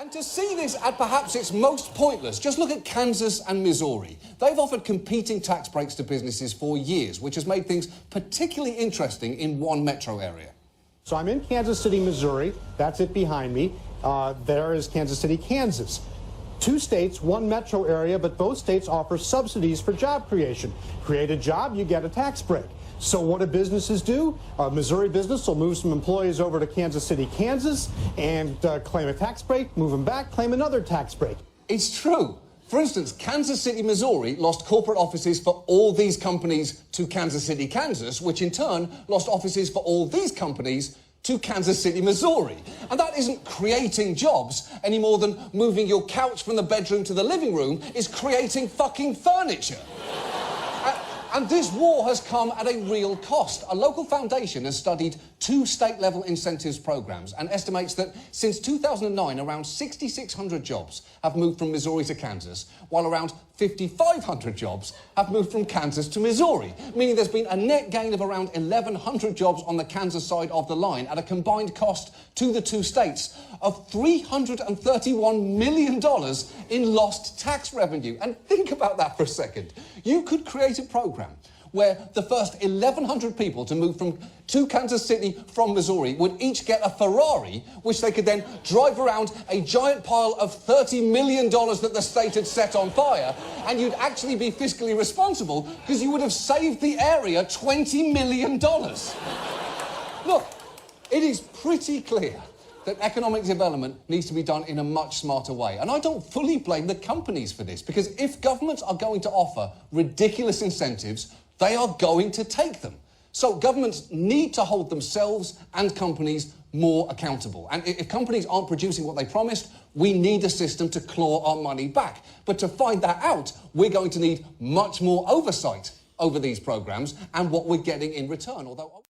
And to see this at perhaps its most pointless, just look at Kansas and Missouri. They've offered competing tax breaks to businesses for years, which has made things particularly interesting in one metro area. So I'm in Kansas City, Missouri. That's it behind me. There is Kansas City, Kansas. Two states, one metro area, but both states offer subsidies for job creation. Create a job, you get a tax break. So what do businesses do? A Missouri business will move some employees over to Kansas City, Kansas, and claim a tax break, move them back, claim another tax break. It's true. For instance, Kansas City, Missouri lost corporate offices for all these companies to Kansas City, Kansas, which in turn lost offices for all these companies to Kansas City, Missouri. And that isn't creating jobs any more than moving your couch from the bedroom to the living room is creating fucking furniture. And this war has come at a real cost. A local foundation has studied 2 state-level incentives programs and estimates that since 2009, around 6,600 jobs have moved from Missouri to Kansas, while around 5,500 jobs have moved from Kansas to Missouri, meaning there's been a net gain of around 1,100 jobs on the Kansas side of the line at a combined cost to the 2 states of $331 million in lost tax revenue. And think about that for a second. You could create a program where the first 1,100 people to move to Kansas City from Missouri would each get a Ferrari, which they could then drive around a giant pile of $30 million that the state had set on fire, and you'd actually be fiscally responsible because you would have saved the area $20 million. Look, it is pretty clear that economic development needs to be done in a much smarter way. And I don't fully blame the companies for this, because if governments are going to offer ridiculous incentives, they are going to take them. So governments need to hold themselves and companies more accountable. And if companies aren't producing what they promised, we need a system to claw our money back. But to find that out, we're going to need much more oversight over these programs and what we're getting in return. Although